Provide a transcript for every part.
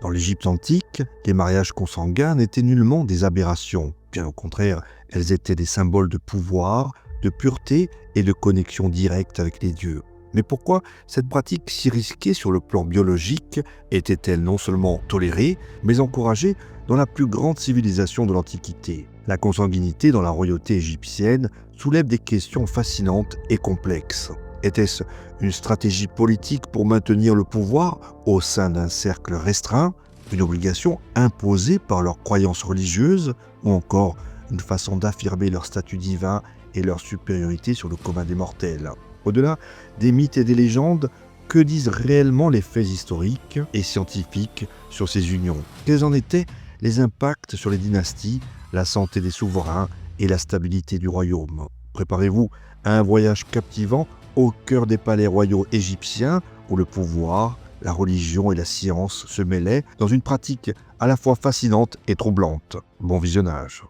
Dans l'Égypte antique, les mariages consanguins n'étaient nullement des aberrations. Bien au contraire, elles étaient des symboles de pouvoir, de pureté et de connexion directe avec les dieux. Mais pourquoi cette pratique si risquée sur le plan biologique était-elle non seulement tolérée, mais encouragée dans la plus grande civilisation de l'Antiquité? La consanguinité dans la royauté égyptienne soulève des questions fascinantes et complexes. Était-ce une stratégie politique pour maintenir le pouvoir au sein d'un cercle restreint, une obligation imposée par leurs croyances religieuses, ou encore une façon d'affirmer leur statut divin et leur supériorité sur le commun des mortels? Au-delà des mythes et des légendes, que disent réellement les faits historiques et scientifiques sur ces unions? Quels en étaient les impacts sur les dynasties, la santé des souverains et la stabilité du royaume? Préparez-vous à un voyage captivant au cœur des palais royaux égyptiens où le pouvoir, la religion et la science se mêlaient dans une pratique à la fois fascinante et troublante. Bon visionnage.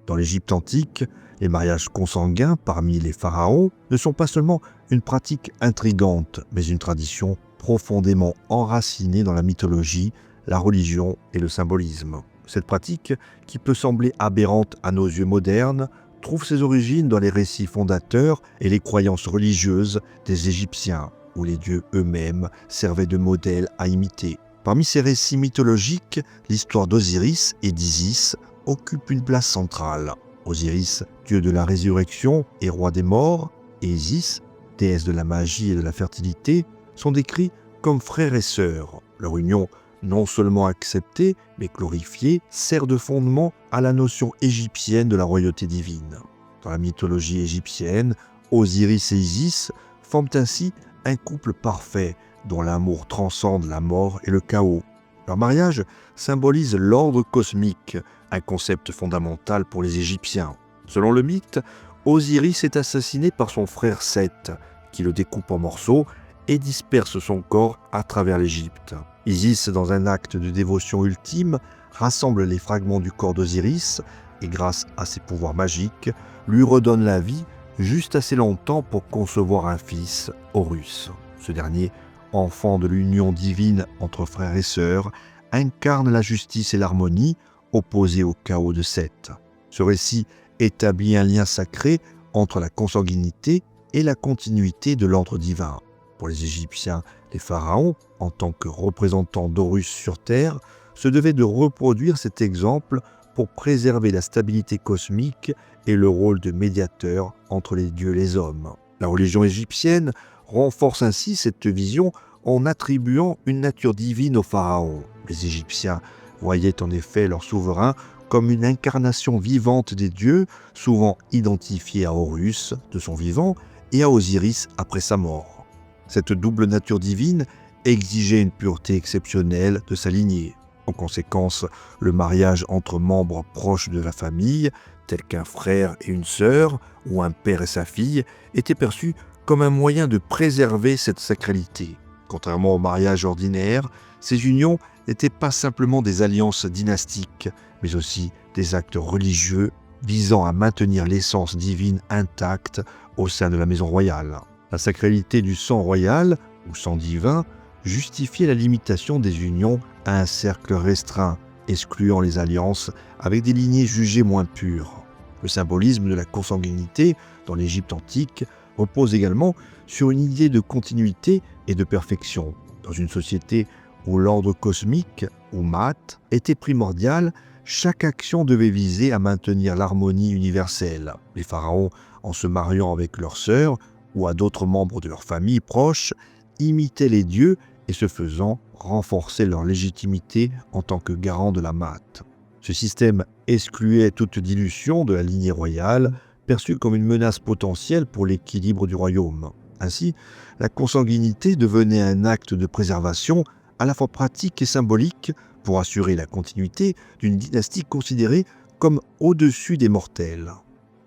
Dans l'Égypte antique, les mariages consanguins parmi les pharaons ne sont pas seulement une pratique intrigante, mais une tradition profondément enracinée dans la mythologie, la religion et le symbolisme. Cette pratique, qui peut sembler aberrante à nos yeux modernes, trouve ses origines dans les récits fondateurs et les croyances religieuses des Égyptiens, où les dieux eux-mêmes servaient de modèles à imiter. Parmi ces récits mythologiques, l'histoire d'Osiris et d'Isis occupe une place centrale. Osiris, dieu de la résurrection et roi des morts, et Isis, déesse de la magie et de la fertilité, sont décrits comme frères et sœurs. Leur union, non seulement acceptée, mais glorifiée, sert de fondement à la notion égyptienne de la royauté divine. Dans la mythologie égyptienne, Osiris et Isis forment ainsi un couple parfait, dont l'amour transcende la mort et le chaos. Leur mariage symbolise l'ordre cosmique, un concept fondamental pour les Égyptiens. Selon le mythe, Osiris est assassiné par son frère Seth, qui le découpe en morceaux et disperse son corps à travers l'Égypte. Isis, dans un acte de dévotion ultime, rassemble les fragments du corps d'Osiris et, grâce à ses pouvoirs magiques, lui redonne la vie juste assez longtemps pour concevoir un fils, Horus. Ce dernier, enfant de l'union divine entre frères et sœurs, incarne la justice et l'harmonie, opposés au chaos de Seth. Ce récit établit un lien sacré entre la consanguinité et la continuité de l'ordre divin. Pour les Égyptiens, les pharaons, en tant que représentants d'Horus sur Terre, se devaient de reproduire cet exemple pour préserver la stabilité cosmique et le rôle de médiateur entre les dieux et les hommes. La religion égyptienne renforce ainsi cette vision en attribuant une nature divine aux pharaons. Les Égyptiens voyaient en effet leur souverain comme une incarnation vivante des dieux, souvent identifiée à Horus de son vivant et à Osiris après sa mort. Cette double nature divine exigeait une pureté exceptionnelle de sa lignée. En conséquence, le mariage entre membres proches de la famille, tels qu'un frère et une sœur, ou un père et sa fille, était perçu comme un moyen de préserver cette sacralité. Contrairement au mariage ordinaire, ces unions n'étaient pas simplement des alliances dynastiques, mais aussi des actes religieux visant à maintenir l'essence divine intacte au sein de la maison royale. La sacralité du sang royal, ou sang divin, justifiait la limitation des unions à un cercle restreint, excluant les alliances avec des lignées jugées moins pures. Le symbolisme de la consanguinité dans l'Égypte antique repose également sur une idée de continuité et de perfection. Dans une société où l'ordre cosmique, ou Maat, était primordial, chaque action devait viser à maintenir l'harmonie universelle. Les pharaons, en se mariant avec leurs sœurs ou à d'autres membres de leur famille proche, imitaient les dieux et, ce faisant, renforçaient leur légitimité en tant que garant de la Maat. Ce système excluait toute dilution de la lignée royale, perçue comme une menace potentielle pour l'équilibre du royaume. Ainsi, la consanguinité devenait un acte de préservation à la fois pratique et symbolique pour assurer la continuité d'une dynastie considérée comme au-dessus des mortels.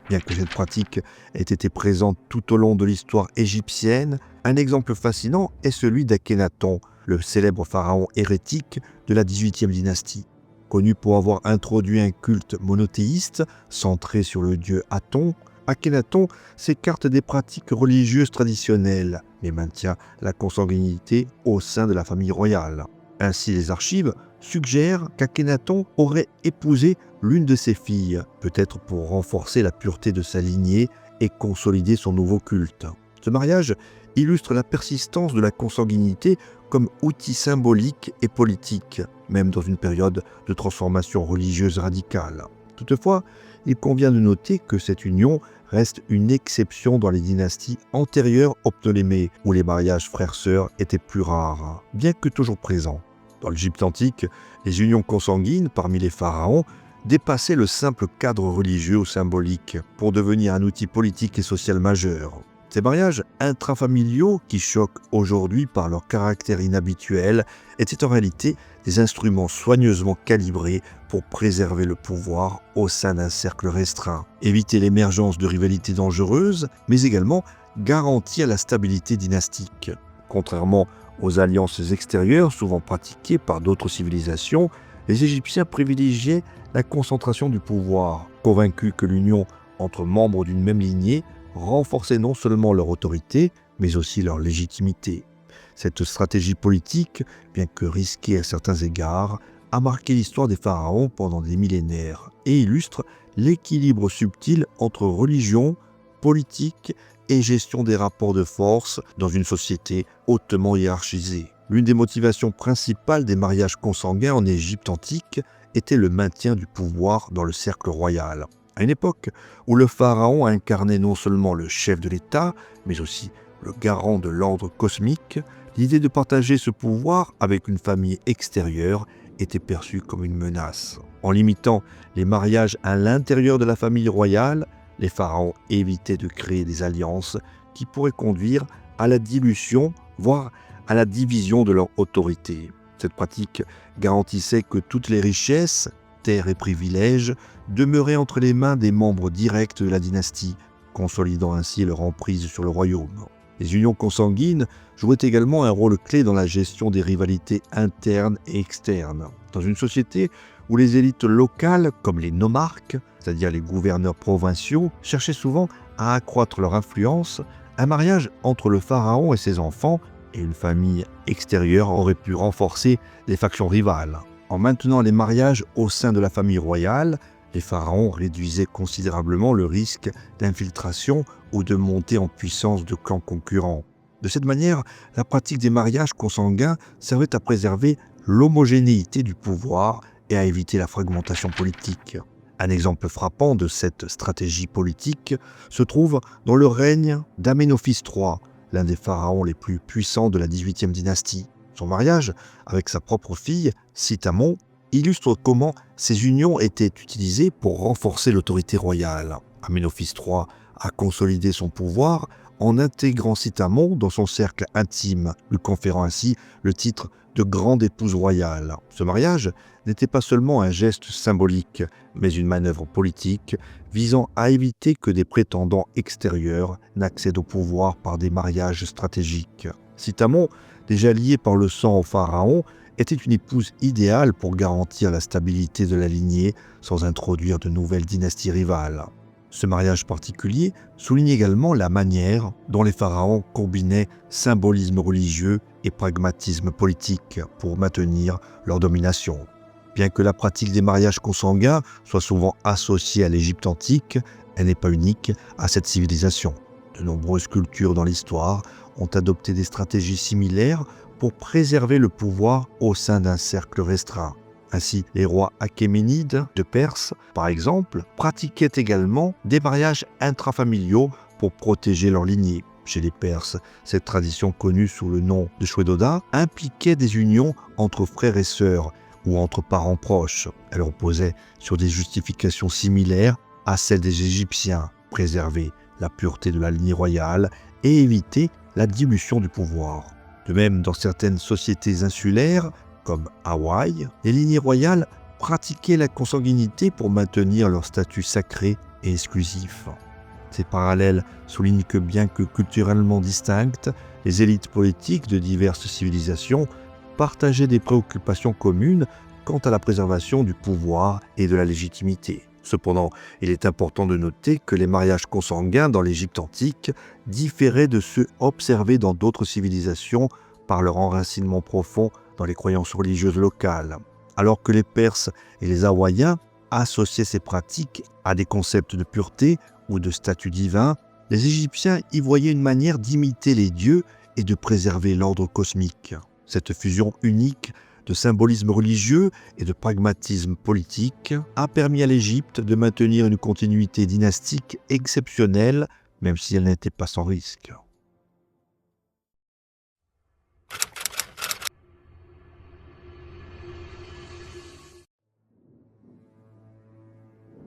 Bien que cette pratique ait été présente tout au long de l'histoire égyptienne, un exemple fascinant est celui d'Akhénaton, le célèbre pharaon hérétique de la XVIIIe dynastie. Connu pour avoir introduit un culte monothéiste centré sur le dieu Aton, Akhénaton s'écarte des pratiques religieuses traditionnelles, mais maintient la consanguinité au sein de la famille royale. Ainsi, les archives suggèrent qu'Akhénaton aurait épousé l'une de ses filles, peut-être pour renforcer la pureté de sa lignée et consolider son nouveau culte. Ce mariage illustre la persistance de la consanguinité comme outil symbolique et politique, même dans une période de transformation religieuse radicale. Toutefois, il convient de noter que cette union reste une exception dans les dynasties antérieures aux Ptolémées, où les mariages frères-sœurs étaient plus rares, bien que toujours présents. Dans l'Égypte antique, les unions consanguines parmi les pharaons dépassaient le simple cadre religieux ou symbolique pour devenir un outil politique et social majeur. Ces mariages intrafamiliaux, qui choquent aujourd'hui par leur caractère inhabituel, étaient en réalité des instruments soigneusement calibrés pour préserver le pouvoir au sein d'un cercle restreint, éviter l'émergence de rivalités dangereuses, mais également garantir la stabilité dynastique. Contrairement aux alliances extérieures souvent pratiquées par d'autres civilisations, les Égyptiens privilégiaient la concentration du pouvoir, convaincus que l'union entre membres d'une même lignée renforçait non seulement leur autorité, mais aussi leur légitimité. Cette stratégie politique, bien que risquée à certains égards, a marqué l'histoire des pharaons pendant des millénaires et illustre l'équilibre subtil entre religion, politique et gestion des rapports de force dans une société hautement hiérarchisée. L'une des motivations principales des mariages consanguins en Égypte antique était le maintien du pouvoir dans le cercle royal. À une époque où le pharaon incarnait non seulement le chef de l'État, mais aussi le garant de l'ordre cosmique, l'idée de partager ce pouvoir avec une famille extérieure était perçue comme une menace. En limitant les mariages à l'intérieur de la famille royale, les pharaons évitaient de créer des alliances qui pourraient conduire à la dilution, voire à la division de leur autorité. Cette pratique garantissait que toutes les richesses, terres et privilèges demeuraient entre les mains des membres directs de la dynastie, consolidant ainsi leur emprise sur le royaume. Les unions consanguines jouaient également un rôle clé dans la gestion des rivalités internes et externes. Dans une société où les élites locales, comme les nomarques, c'est-à-dire les gouverneurs provinciaux, cherchaient souvent à accroître leur influence, un mariage entre le pharaon et ses enfants et une famille extérieure aurait pu renforcer les factions rivales. En maintenant les mariages au sein de la famille royale, les pharaons réduisaient considérablement le risque d'infiltration ou de montée en puissance de clans concurrents. De cette manière, la pratique des mariages consanguins servait à préserver l'homogénéité du pouvoir et à éviter la fragmentation politique. Un exemple frappant de cette stratégie politique se trouve dans le règne d'Amenophis III, l'un des pharaons les plus puissants de la XVIIIe dynastie. Son mariage avec sa propre fille, Sitamon, illustre comment ces unions étaient utilisées pour renforcer l'autorité royale. Amenophis III a consolidé son pouvoir en intégrant Sitamon dans son cercle intime, lui conférant ainsi le titre de grande épouse royale. Ce mariage n'était pas seulement un geste symbolique, mais une manœuvre politique visant à éviter que des prétendants extérieurs n'accèdent au pouvoir par des mariages stratégiques. Sitamon, déjà liée par le sang au pharaon, était une épouse idéale pour garantir la stabilité de la lignée sans introduire de nouvelles dynasties rivales. Ce mariage particulier souligne également la manière dont les pharaons combinaient symbolisme religieux et pragmatisme politique pour maintenir leur domination. Bien que la pratique des mariages consanguins soit souvent associée à l'Égypte antique, elle n'est pas unique à cette civilisation. De nombreuses cultures dans l'histoire ont adopté des stratégies similaires pour préserver le pouvoir au sein d'un cercle restreint. Ainsi, les rois achéménides de Perse, par exemple, pratiquaient également des mariages intrafamiliaux pour protéger leur lignée. Chez les Perses, cette tradition connue sous le nom de Shwedoda impliquait des unions entre frères et sœurs ou entre parents proches. Elle reposait sur des justifications similaires à celles des Égyptiens, préserver la pureté de la lignée royale et éviter la dilution du pouvoir. De même, dans certaines sociétés insulaires, comme Hawaï, les lignées royales pratiquaient la consanguinité pour maintenir leur statut sacré et exclusif. Ces parallèles soulignent que bien que culturellement distinctes, les élites politiques de diverses civilisations partageaient des préoccupations communes quant à la préservation du pouvoir et de la légitimité. Cependant, il est important de noter que les mariages consanguins dans l'Égypte antique différaient de ceux observés dans d'autres civilisations par leur enracinement profond dans les croyances religieuses locales. Alors que les Perses et les Hawaïens associaient ces pratiques à des concepts de pureté ou de statut divin, les Égyptiens y voyaient une manière d'imiter les dieux et de préserver l'ordre cosmique. Cette fusion unique de symbolisme religieux et de pragmatisme politique a permis à l'Égypte de maintenir une continuité dynastique exceptionnelle, même si elle n'était pas sans risque.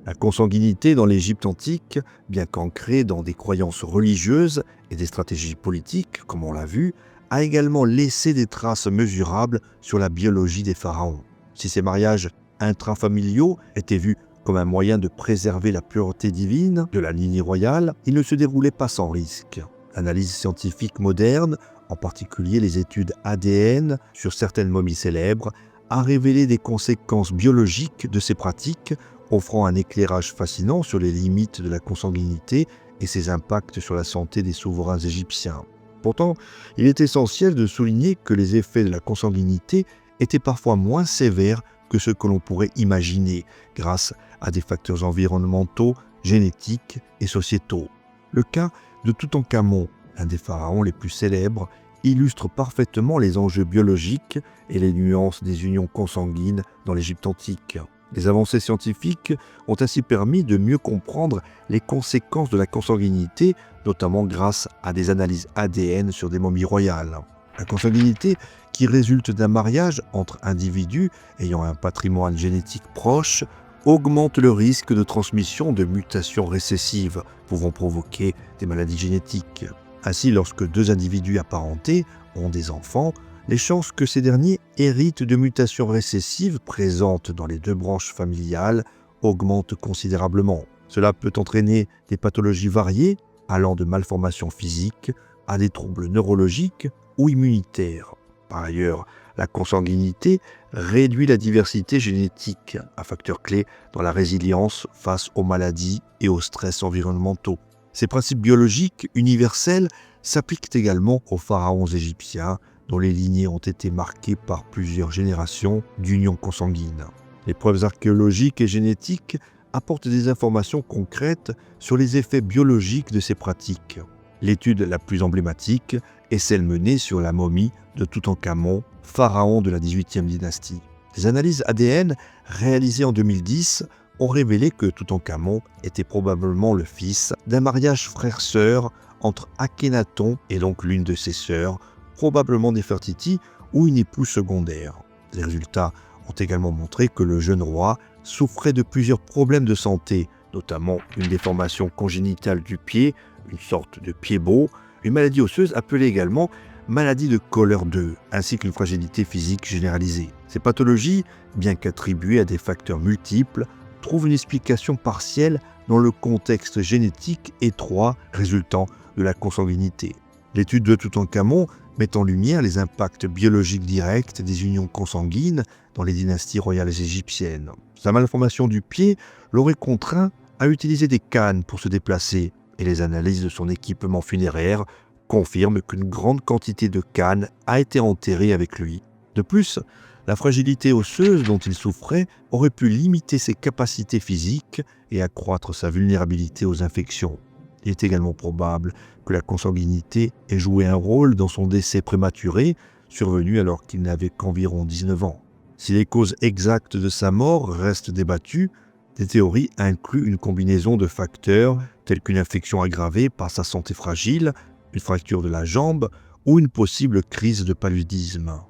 La consanguinité dans l'Égypte antique, bien qu'ancrée dans des croyances religieuses et des stratégies politiques, comme on l'a vu, a également laissé des traces mesurables sur la biologie des pharaons. Si ces mariages intrafamiliaux étaient vus comme un moyen de préserver la pureté divine de la lignée royale, ils ne se déroulaient pas sans risque. L'analyse scientifique moderne, en particulier les études ADN sur certaines momies célèbres, a révélé des conséquences biologiques de ces pratiques, offrant un éclairage fascinant sur les limites de la consanguinité et ses impacts sur la santé des souverains égyptiens. Pourtant, il est essentiel de souligner que les effets de la consanguinité étaient parfois moins sévères que ce que l'on pourrait imaginer, grâce à des facteurs environnementaux, génétiques et sociétaux. Le cas de Toutankhamon, l'un des pharaons les plus célèbres, illustre parfaitement les enjeux biologiques et les nuances des unions consanguines dans l'Égypte antique. Les avancées scientifiques ont ainsi permis de mieux comprendre les conséquences de la consanguinité, notamment grâce à des analyses ADN sur des momies royales. La consanguinité, qui résulte d'un mariage entre individus ayant un patrimoine génétique proche, augmente le risque de transmission de mutations récessives pouvant provoquer des maladies génétiques. Ainsi, lorsque deux individus apparentés ont des enfants, les chances que ces derniers héritent de mutations récessives présentes dans les deux branches familiales augmentent considérablement. Cela peut entraîner des pathologies variées, allant de malformations physiques à des troubles neurologiques ou immunitaires. Par ailleurs, la consanguinité réduit la diversité génétique, un facteur clé dans la résilience face aux maladies et aux stress environnementaux. Ces principes biologiques universels s'appliquent également aux pharaons égyptiens, dont les lignées ont été marquées par plusieurs générations d'unions consanguines. Les preuves archéologiques et génétiques apportent des informations concrètes sur les effets biologiques de ces pratiques. L'étude la plus emblématique est celle menée sur la momie de Toutankhamon, pharaon de la XVIIIe dynastie. Les analyses ADN réalisées en 2010 ont révélé que Toutankhamon était probablement le fils d'un mariage frère-sœur entre Akhenaton et donc l'une de ses sœurs, probablement Néfertiti ou une épouse secondaire. Les résultats ont également montré que le jeune roi souffrait de plusieurs problèmes de santé, notamment une déformation congénitale du pied, une sorte de pied-bot, une maladie osseuse appelée également maladie de Kohler II, ainsi qu'une fragilité physique généralisée. Ces pathologies, bien qu'attribuées à des facteurs multiples, trouvent une explication partielle dans le contexte génétique étroit résultant de la consanguinité. L'étude de Toutankhamon met en lumière les impacts biologiques directs des unions consanguines dans les dynasties royales égyptiennes. Sa malformation du pied l'aurait contraint à utiliser des cannes pour se déplacer, et les analyses de son équipement funéraire confirment qu'une grande quantité de cannes a été enterrée avec lui. De plus, la fragilité osseuse dont il souffrait aurait pu limiter ses capacités physiques et accroître sa vulnérabilité aux infections. Il est également probable que la consanguinité ait joué un rôle dans son décès prématuré, survenu alors qu'il n'avait qu'environ 19 ans. Si les causes exactes de sa mort restent débattues, des théories incluent une combinaison de facteurs tels qu'une infection aggravée par sa santé fragile, une fracture de la jambe ou une possible crise de paludisme.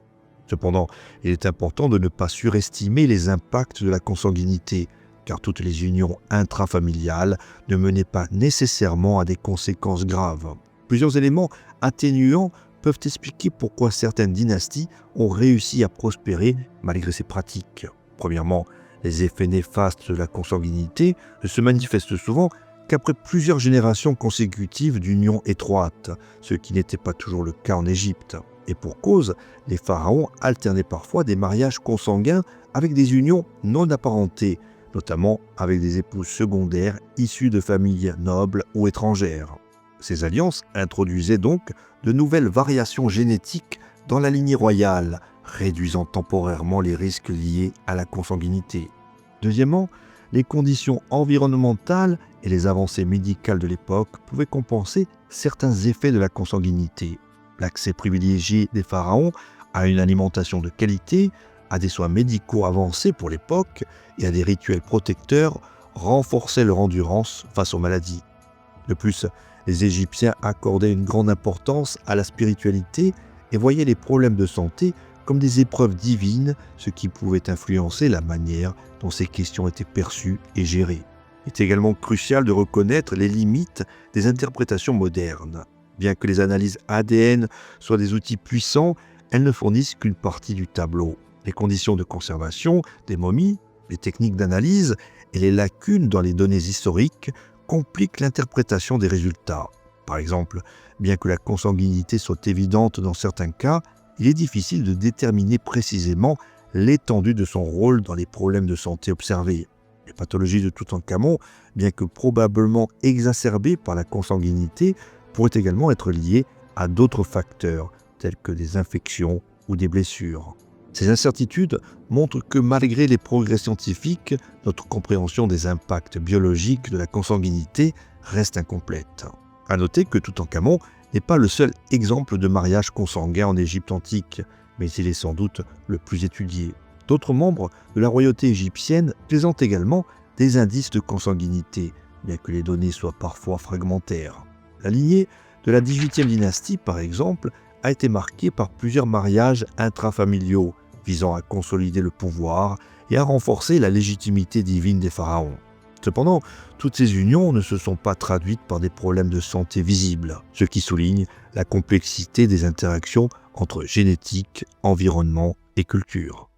Cependant, il est important de ne pas surestimer les impacts de la consanguinité, car toutes les unions intrafamiliales ne menaient pas nécessairement à des conséquences graves. Plusieurs éléments atténuants peuvent expliquer pourquoi certaines dynasties ont réussi à prospérer malgré ces pratiques. Premièrement, Les effets néfastes de la consanguinité ne se manifestent souvent qu'après plusieurs générations consécutives d'unions étroites, ce qui n'était pas toujours le cas en Égypte. Et pour cause, les pharaons alternaient parfois des mariages consanguins avec des unions non apparentées, notamment avec des épouses secondaires issues de familles nobles ou étrangères. Ces alliances introduisaient donc de nouvelles variations génétiques dans la lignée royale, réduisant temporairement les risques liés à la consanguinité. Deuxièmement, les conditions environnementales et les avancées médicales de l'époque pouvaient compenser certains effets de la consanguinité. L'accès privilégié des pharaons à une alimentation de qualité, à des soins médicaux avancés pour l'époque et à des rituels protecteurs renforçait leur endurance face aux maladies. De plus, les Égyptiens accordaient une grande importance à la spiritualité et voyaient les problèmes de santé comme des épreuves divines, ce qui pouvait influencer la manière dont ces questions étaient perçues et gérées. Il est également crucial de reconnaître les limites des interprétations modernes. Bien que les analyses ADN soient des outils puissants, elles ne fournissent qu'une partie du tableau. Les conditions de conservation des momies, les techniques d'analyse et les lacunes dans les données historiques compliquent l'interprétation des résultats. Par exemple, bien que la consanguinité soit évidente dans certains cas, il est difficile de déterminer précisément l'étendue de son rôle dans les problèmes de santé observés. Les pathologies de Toutankhamon, bien que probablement exacerbées par la consanguinité, pourraient également être liées à d'autres facteurs, tels que des infections ou des blessures. Ces incertitudes montrent que malgré les progrès scientifiques, notre compréhension des impacts biologiques de la consanguinité reste incomplète. À noter que Toutankhamon n'est pas le seul exemple de mariage consanguin en Égypte antique, mais il est sans doute le plus étudié. D'autres membres de la royauté égyptienne présentent également des indices de consanguinité, bien que les données soient parfois fragmentaires. La lignée de la 18e dynastie, par exemple, a été marquée par plusieurs mariages intrafamiliaux, visant à consolider le pouvoir et à renforcer la légitimité divine des pharaons. Cependant, toutes ces unions ne se sont pas traduites par des problèmes de santé visibles, ce qui souligne la complexité des interactions entre génétique, environnement et culture.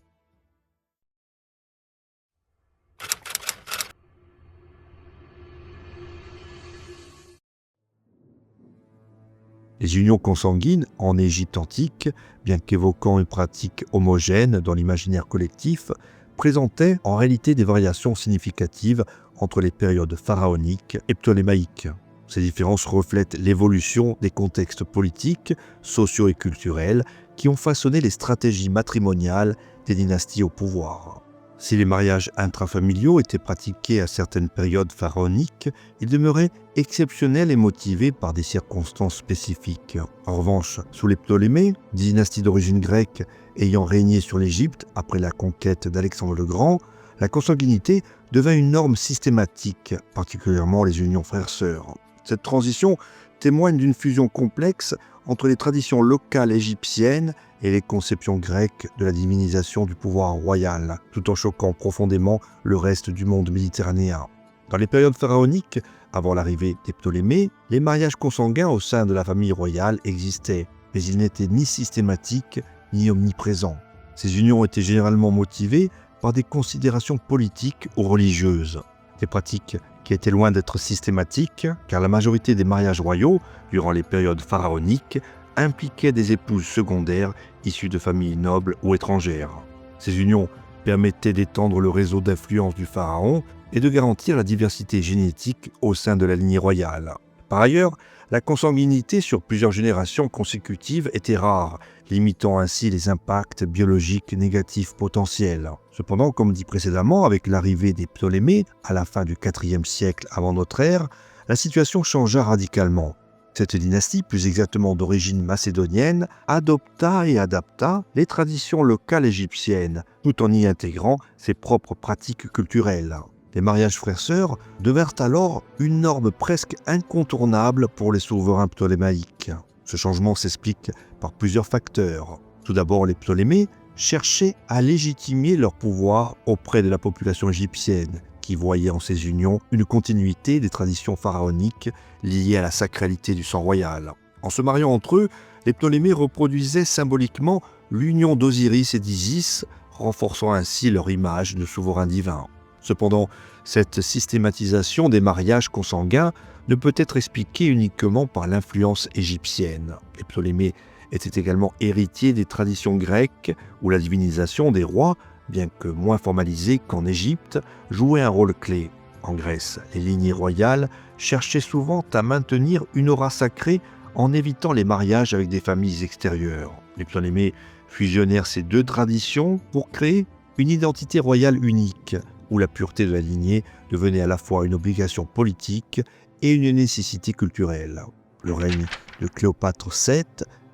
Les unions consanguines en Égypte antique, bien qu'évoquant une pratique homogène dans l'imaginaire collectif, présentaient en réalité des variations significatives entre les périodes pharaoniques et ptolémaïques. Ces différences reflètent l'évolution des contextes politiques, sociaux et culturels qui ont façonné les stratégies matrimoniales des dynasties au pouvoir. Si les mariages intrafamiliaux étaient pratiqués à certaines périodes pharaoniques, ils demeuraient exceptionnels et motivés par des circonstances spécifiques. En revanche, sous les Ptolémées, dynastie d'origine grecque ayant régné sur l'Égypte après la conquête d'Alexandre le Grand, la consanguinité devint une norme systématique, particulièrement les unions frères-sœurs. Cette transition témoigne d'une fusion complexe entre les traditions locales égyptiennes et les conceptions grecques de la divinisation du pouvoir royal, tout en choquant profondément le reste du monde méditerranéen. Dans les périodes pharaoniques, avant l'arrivée des Ptolémées, les mariages consanguins au sein de la famille royale existaient, mais ils n'étaient ni systématiques ni omniprésents. Ces unions étaient généralement motivées par des considérations politiques ou religieuses, des pratiques qui étaient loin d'être systématiques, car la majorité des mariages royaux, durant les périodes pharaoniques, impliquaient des épouses secondaires issues de familles nobles ou étrangères. Ces unions permettaient d'étendre le réseau d'influence du pharaon et de garantir la diversité génétique au sein de la lignée royale. Par ailleurs, la consanguinité sur plusieurs générations consécutives était rare, limitant ainsi les impacts biologiques négatifs potentiels. Cependant, comme dit précédemment, avec l'arrivée des Ptolémées à la fin du IVe siècle avant notre ère, la situation changea radicalement. Cette dynastie, plus exactement d'origine macédonienne, adopta et adapta les traditions locales égyptiennes, tout en y intégrant ses propres pratiques culturelles. Les mariages frères-sœurs devinrent alors une norme presque incontournable pour les souverains ptolémaïques. Ce changement s'explique par plusieurs facteurs. Tout d'abord, les Ptolémées cherchaient à légitimer leur pouvoir auprès de la population égyptienne, qui voyait en ces unions une continuité des traditions pharaoniques liées à la sacralité du sang royal. En se mariant entre eux, les Ptolémées reproduisaient symboliquement l'union d'Osiris et d'Isis, renforçant ainsi leur image de souverain divin. Cependant, cette systématisation des mariages consanguins ne peut être expliquée uniquement par l'influence égyptienne. Les Ptolémées étaient également héritiers des traditions grecques où la divinisation des rois, bien que moins formalisée qu'en Égypte, jouait un rôle clé. En Grèce, les lignées royales cherchaient souvent à maintenir une aura sacrée en évitant les mariages avec des familles extérieures. Les Ptolémées fusionnèrent ces deux traditions pour créer une identité royale unique, où la pureté de la lignée devenait à la fois une obligation politique et une nécessité culturelle. Le règne de Cléopâtre VII,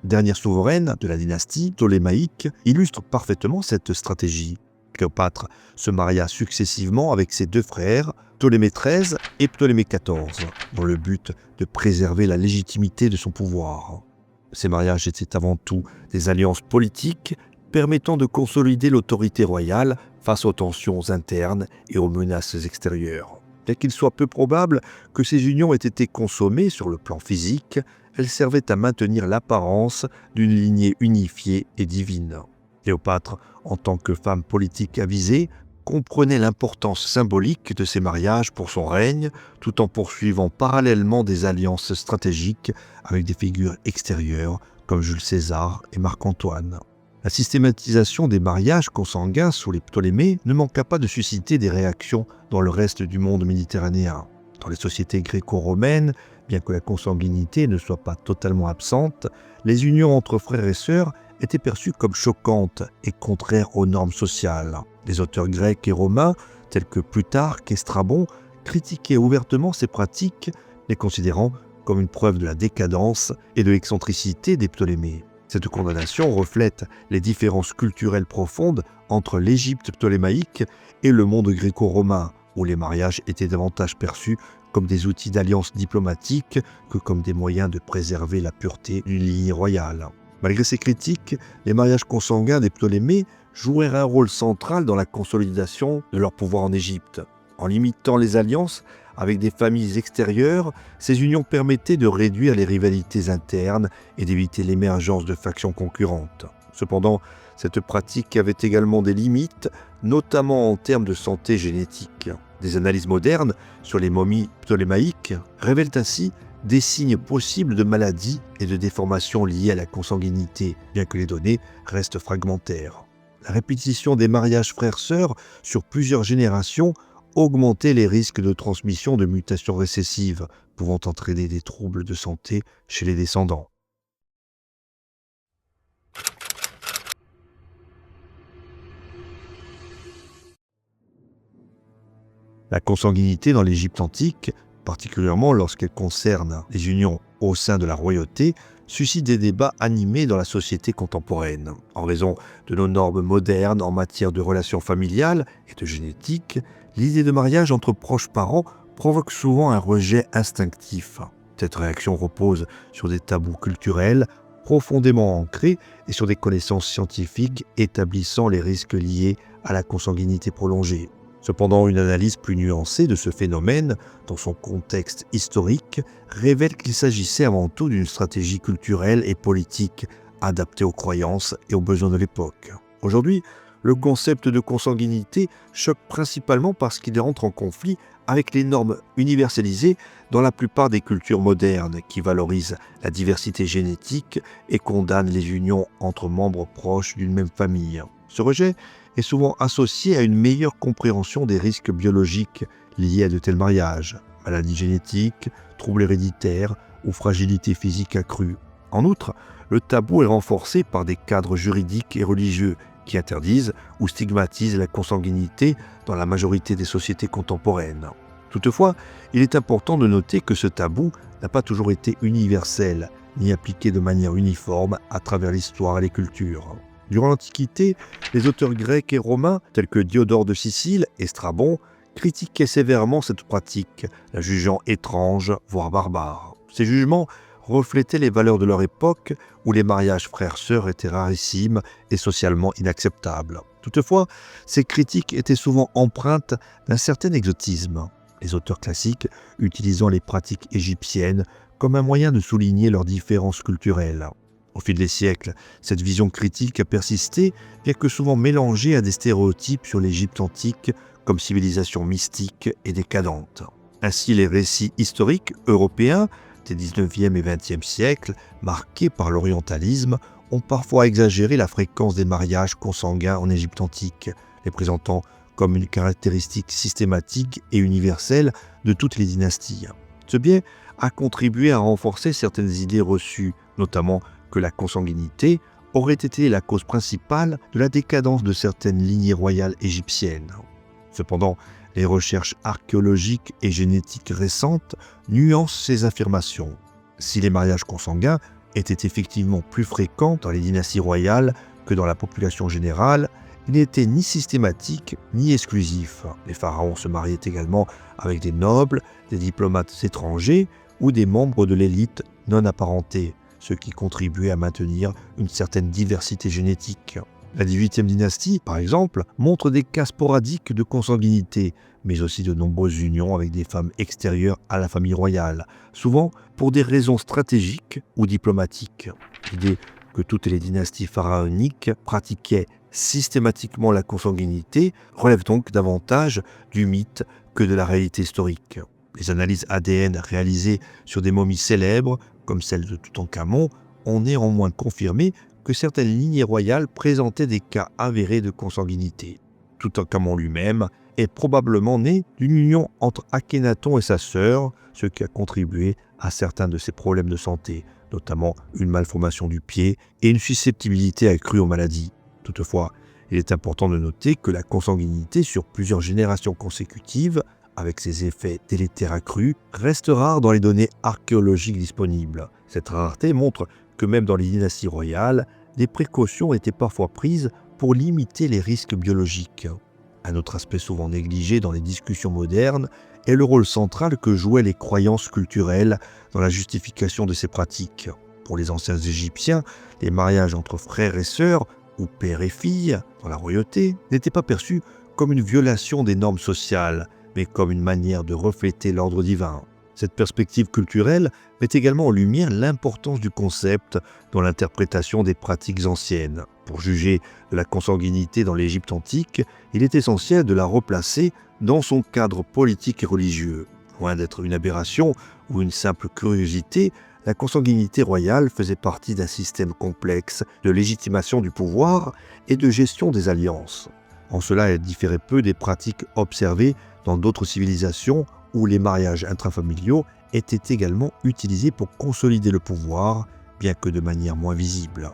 dernière souveraine de la dynastie ptolémaïque, illustre parfaitement cette stratégie. Cléopâtre se maria successivement avec ses deux frères, Ptolémée XIII et Ptolémée XIV, dans le but de préserver la légitimité de son pouvoir. Ces mariages étaient avant tout des alliances politiques permettant de consolider l'autorité royale face aux tensions internes et aux menaces extérieures. Bien qu'il soit peu probable que ces unions aient été consommées sur le plan physique, elles servaient à maintenir l'apparence d'une lignée unifiée et divine. Cléopâtre, en tant que femme politique avisée, comprenait l'importance symbolique de ces mariages pour son règne, tout en poursuivant parallèlement des alliances stratégiques avec des figures extérieures comme Jules César et Marc-Antoine. La systématisation des mariages consanguins sous les Ptolémées ne manqua pas de susciter des réactions dans le reste du monde méditerranéen. Dans les sociétés gréco-romaines, bien que la consanguinité ne soit pas totalement absente, les unions entre frères et sœurs étaient perçues comme choquantes et contraires aux normes sociales. Les auteurs grecs et romains, tels que Plutarque et Strabon, critiquaient ouvertement ces pratiques, les considérant comme une preuve de la décadence et de l'excentricité des Ptolémées. Cette condamnation reflète les différences culturelles profondes entre l'Égypte ptolémaïque et le monde gréco-romain, où les mariages étaient davantage perçus comme des outils d'alliance diplomatique que comme des moyens de préserver la pureté d'une lignée royale. Malgré ces critiques, les mariages consanguins des Ptolémées jouèrent un rôle central dans la consolidation de leur pouvoir en Égypte. En limitant les alliances avec des familles extérieures, ces unions permettaient de réduire les rivalités internes et d'éviter l'émergence de factions concurrentes. Cependant, cette pratique avait également des limites, notamment en termes de santé génétique. Des analyses modernes sur les momies ptolémaïques révèlent ainsi des signes possibles de maladies et de déformations liées à la consanguinité, bien que les données restent fragmentaires. La répétition des mariages frères-sœurs sur plusieurs générations augmentait les risques de transmission de mutations récessives, pouvant entraîner des troubles de santé chez les descendants. La consanguinité dans l'Égypte antique, particulièrement lorsqu'elle concerne les unions au sein de la royauté, suscite des débats animés dans la société contemporaine. En raison de nos normes modernes en matière de relations familiales et de génétique, l'idée de mariage entre proches parents provoque souvent un rejet instinctif. Cette réaction repose sur des tabous culturels profondément ancrés et sur des connaissances scientifiques établissant les risques liés à la consanguinité prolongée. Cependant, une analyse plus nuancée de ce phénomène, dans son contexte historique, révèle qu'il s'agissait avant tout d'une stratégie culturelle et politique adaptée aux croyances et aux besoins de l'époque. Aujourd'hui, le concept de consanguinité choque principalement parce qu'il entre en conflit avec les normes universalisées dans la plupart des cultures modernes qui valorisent la diversité génétique et condamnent les unions entre membres proches d'une même famille. Ce rejet est souvent associé à une meilleure compréhension des risques biologiques liés à de tels mariages, maladies génétiques, troubles héréditaires ou fragilité physique accrue. En outre, le tabou est renforcé par des cadres juridiques et religieux qui interdisent ou stigmatisent la consanguinité dans la majorité des sociétés contemporaines. Toutefois, il est important de noter que ce tabou n'a pas toujours été universel, ni appliqué de manière uniforme à travers l'histoire et les cultures. Durant l'Antiquité, les auteurs grecs et romains, tels que Diodore de Sicile et Strabon, critiquaient sévèrement cette pratique, la jugeant étrange, voire barbare. Ces jugements reflétaient les valeurs de leur époque, où les mariages frères-sœurs étaient rarissimes et socialement inacceptables. Toutefois, ces critiques étaient souvent empreintes d'un certain exotisme, les auteurs classiques utilisant les pratiques égyptiennes comme un moyen de souligner leurs différences culturelles. Au fil des siècles, cette vision critique a persisté, bien que souvent mélangée à des stéréotypes sur l'Égypte antique comme civilisation mystique et décadente. Ainsi, les récits historiques européens des 19e et 20e siècles, marqués par l'orientalisme, ont parfois exagéré la fréquence des mariages consanguins en Égypte antique, les présentant comme une caractéristique systématique et universelle de toutes les dynasties. Ce biais a contribué à renforcer certaines idées reçues, notamment que la consanguinité aurait été la cause principale de la décadence de certaines lignées royales égyptiennes. Cependant, les recherches archéologiques et génétiques récentes nuancent ces affirmations. Si les mariages consanguins étaient effectivement plus fréquents dans les dynasties royales que dans la population générale, ils n'étaient ni systématiques ni exclusifs. Les pharaons se mariaient également avec des nobles, des diplomates étrangers ou des membres de l'élite non apparentés, ce qui contribuait à maintenir une certaine diversité génétique. La 18e dynastie, par exemple, montre des cas sporadiques de consanguinité, mais aussi de nombreuses unions avec des femmes extérieures à la famille royale, souvent pour des raisons stratégiques ou diplomatiques. L'idée que toutes les dynasties pharaoniques pratiquaient systématiquement la consanguinité relève donc davantage du mythe que de la réalité historique. Les analyses ADN réalisées sur des momies célèbres, comme celle de Toutankhamon, ont néanmoins confirmé que certaines lignées royales présentaient des cas avérés de consanguinité. Toutankhamon lui-même est probablement né d'une union entre Akhenaton et sa sœur, ce qui a contribué à certains de ses problèmes de santé, notamment une malformation du pied et une susceptibilité accrue aux maladies. Toutefois, il est important de noter que la consanguinité sur plusieurs générations consécutives, avec ses effets délétères accrus, reste rare dans les données archéologiques disponibles. Cette rareté montre que même dans les dynasties royales, des précautions étaient parfois prises pour limiter les risques biologiques. Un autre aspect souvent négligé dans les discussions modernes est le rôle central que jouaient les croyances culturelles dans la justification de ces pratiques. Pour les anciens Égyptiens, les mariages entre frères et sœurs, ou père et fille, dans la royauté, n'étaient pas perçus comme une violation des normes sociales, mais comme une manière de refléter l'ordre divin. Cette perspective culturelle met également en lumière l'importance du concept dans l'interprétation des pratiques anciennes. Pour juger de la consanguinité dans l'Égypte antique, il est essentiel de la replacer dans son cadre politique et religieux. Loin d'être une aberration ou une simple curiosité, la consanguinité royale faisait partie d'un système complexe de légitimation du pouvoir et de gestion des alliances. En cela, elle différait peu des pratiques observées dans d'autres civilisations où les mariages intrafamiliaux étaient également utilisés pour consolider le pouvoir, bien que de manière moins visible.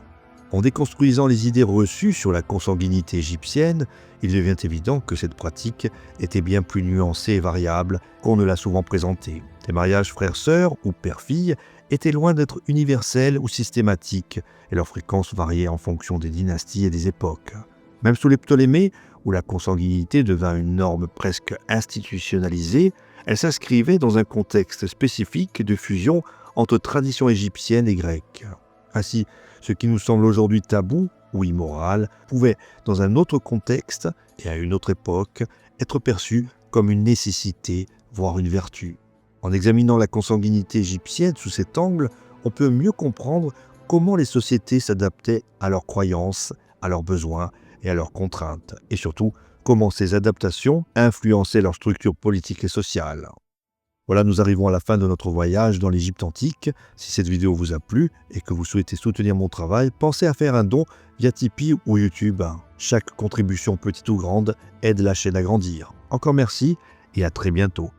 En déconstruisant les idées reçues sur la consanguinité égyptienne, il devient évident que cette pratique était bien plus nuancée et variable qu'on ne l'a souvent présentée. Les mariages frères-sœurs ou père-fille étaient loin d'être universels ou systématiques, et leur fréquence variait en fonction des dynasties et des époques. Même sous les Ptolémées, où la consanguinité devint une norme presque institutionnalisée, elle s'inscrivait dans un contexte spécifique de fusion entre traditions égyptiennes et grecques. Ainsi, ce qui nous semble aujourd'hui tabou ou immoral pouvait, dans un autre contexte et à une autre époque, être perçu comme une nécessité, voire une vertu. En examinant la consanguinité égyptienne sous cet angle, on peut mieux comprendre comment les sociétés s'adaptaient à leurs croyances, à leurs besoins et à leurs contraintes, et surtout comment ces adaptations influençaient leur structure politique et sociale. Voilà, nous arrivons à la fin de notre voyage dans l'Égypte antique. Si cette vidéo vous a plu et que vous souhaitez soutenir mon travail, pensez à faire un don via Tipeee ou YouTube. Chaque contribution, petite ou grande, aide la chaîne à grandir. Encore merci et à très bientôt.